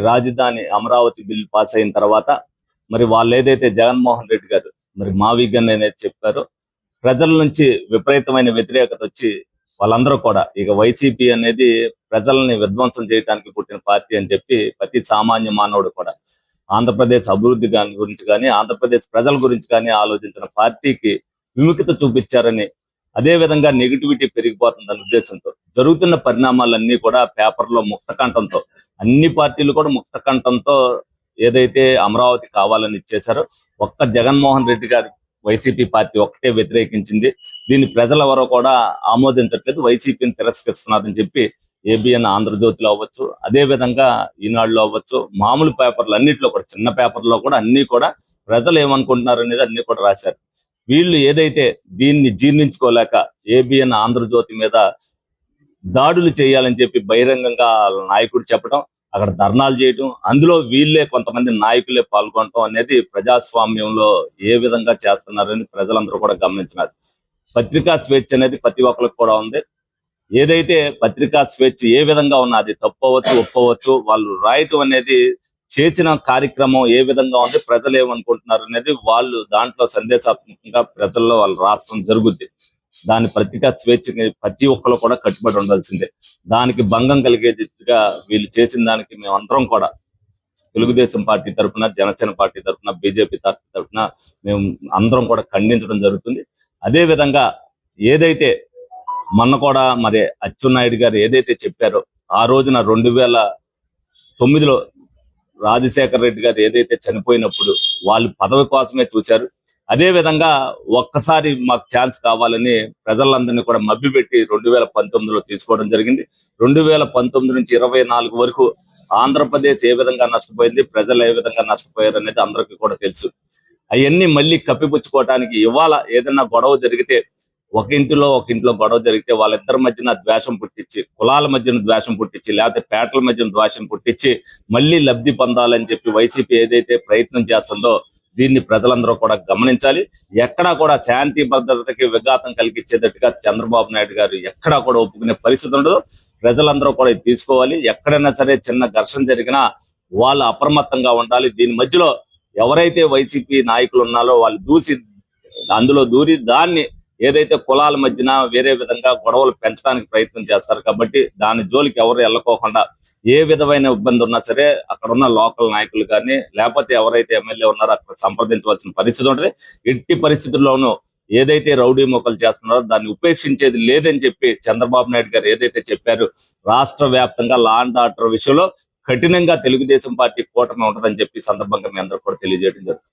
రాజధాని Amaravati bill pass అయిన తర్వాత మరి వాళ్ళు ఏదైతే జగన్మోహన్ రెడ్డి గారు మరి మా విగన్ అనేది చెప్పారో ప్రజల నుంచి విపరీతమైన వ్యతిరేకత వచ్చి వాళ్ళందరూ కూడా ఇక వైసీపీ అనేది ప్రజల్ని విధ్వంసం చేయడానికి పుట్టిన పార్టీ అని చెప్పి ప్రతి సామాన్య మానవుడు కూడా ఆంధ్రప్రదేశ్ అభివృద్ధి గురించి కానీ ఆంధ్రప్రదేశ్ ప్రజల గురించి కానీ ఆలోచించిన పార్టీకి విముఖత చూపించారని, అదే విధంగా నెగిటివిటీ పెరిగిపోతుందన్న ఉద్దేశంతో జరుగుతున్న పరిణామాలన్నీ కూడా పేపర్లో ముక్తకంఠంతో అన్ని పార్టీలు కూడా ముక్తకంఠంతో ఏదైతే అమరావతి కావాలని ఇచ్చేశారో ఒక్క జగన్మోహన్ రెడ్డి గారి వైసీపీ పార్టీ ఒక్కటే వ్యతిరేకించింది. దీన్ని ప్రజలెవరో కూడా ఆమోదించట్లేదు, వైసీపీని తిరస్కరిస్తున్నారని చెప్పి ఏబిఎన్ ఆంధ్రజ్యోతిలో అవ్వచ్చు, అదే విధంగా ఈనాడులో అవ్వచ్చు, మామూలు పేపర్లు అన్నింటిలో కూడా చిన్న పేపర్లో కూడా అన్ని కూడా ప్రజలు ఏమనుకుంటున్నారు అనేది అన్ని కూడా రాశారు. వీళ్ళు ఏదైతే దీన్ని జీర్ణించుకోలేక ఏబిఎన్ ఆంధ్రజ్యోతి మీద దాడులు చేయాలని చెప్పి బహిరంగంగా నాయకుడు చెప్పడం, అక్కడ ధర్నాలు చేయటం, అందులో వీళ్ళే కొంతమంది నాయకులే పాల్గొనటం అనేది ప్రజాస్వామ్యంలో ఏ విధంగా చేస్తున్నారని ప్రజలందరూ కూడా గమనించినారు. పత్రికా స్వేచ్ఛ అనేది ప్రతి ఒక్కరికి కూడా ఉంది. ఏదైతే పత్రికా స్వేచ్ఛ ఏ విధంగా ఉన్నది తప్పవచ్చు ఒప్పవచ్చు, వాళ్ళు రాయటం అనేది చేసిన కార్యక్రమం ఏ విధంగా ఉంది, ప్రజలు ఏమనుకుంటున్నారు అనేది వాళ్ళు దాంట్లో సందేశాత్మకంగా ప్రజల్లో వాళ్ళు రాష్ట్రం జరుగుద్ది. దాని పత్రికా స్వేచ్ఛకి ప్రతి ఒక్కరు కూడా కట్టుబడి ఉండాల్సిందే. దానికి భంగం కలిగేదిగా వీళ్ళు చేసిన దానికి మేమందరం కూడా తెలుగుదేశం పార్టీ తరఫున, జనసేన పార్టీ తరఫున, బీజేపీ పార్టీ తరఫున మేము అందరం కూడా ఖండించడం జరుగుతుంది. అదే విధంగా ఏదైతే మొన్న కూడా మరి అచ్చెన్నాయుడు గారు ఏదైతే చెప్పారో ఆ రోజున 2009లో రాజశేఖర రెడ్డి గారు ఏదైతే చనిపోయినప్పుడు వాళ్ళు పదవి కోసమే చూశారు, అదే విధంగా ఒక్కసారి మాకు ఛాన్స్ కావాలని ప్రజలందరినీ కూడా మభ్యపెట్టి 2019లో తీసుకోవడం జరిగింది. 2019 నుంచి 24 వరకు ఆంధ్రప్రదేశ్ ఏ విధంగా నష్టపోయింది, ప్రజలు ఏ విధంగా నష్టపోయారు అనేది అందరికీ కూడా తెలుసు. అవన్నీ మళ్ళీ కప్పిపుచ్చుకోవటానికి ఇవాళ ఏదైనా గొడవ జరిగితే ఒక ఇంట్లో గొడవ జరిగితే వాళ్ళిద్దరి మధ్యన ద్వేషం పుట్టించి, కులాల మధ్యన ద్వేషం పుట్టించి, లేకపోతే పేటల మధ్యన ద్వేషం పుట్టించి మళ్ళీ లబ్ధి పొందాలని చెప్పి వైసీపీ ఏదైతే ప్రయత్నం చేస్తుందో దీన్ని ప్రజలందరూ కూడా గమనించాలి. ఎక్కడా కూడా శాంతి భద్రతకి విఘాతం కలిగించేటట్టుగా చంద్రబాబు నాయుడు గారు ఎక్కడా కూడా ఒప్పుకునే పరిస్థితి ఉండదు. ప్రజలందరూ కూడా ఇది తీసుకోవాలి. ఎక్కడైనా సరే చిన్న ఘర్షణ జరిగినా వాళ్ళు అప్రమత్తంగా ఉండాలి. దీని మధ్యలో ఎవరైతే వైసీపీ నాయకులు ఉన్నారో వాళ్ళు అందులో దూరి దాన్ని ఏదైతే కులాల మధ్యన వేరే విధంగా గొడవలు పెంచడానికి ప్రయత్నం చేస్తారు. కాబట్టి దాని జోలికి ఎవరు వెళ్ళకోకుండా ఏ విధమైన ఇబ్బంది ఉన్నా సరే అక్కడ ఉన్న లోకల్ నాయకులు కానీ లేకపోతే ఎవరైతే ఎమ్మెల్యే ఉన్నారో అక్కడ సంప్రదించవలసిన పరిస్థితి ఉంటుంది. ఎట్టి పరిస్థితుల్లోనూ ఏదైతే రౌడీ మొక్కలు చేస్తున్నారో దాన్ని ఉపేక్షించేది లేదని చెప్పి చంద్రబాబు నాయుడు గారు ఏదైతే చెప్పారో రాష్ట్ర వ్యాప్తంగా లా అండ్ ఆర్డర్ విషయంలో కఠినంగా తెలుగుదేశం పార్టీ కూటమి ఉంటుందని చెప్పి సందర్భంగా మీ అందరూ కూడా తెలియజేయడం జరుగుతుంది.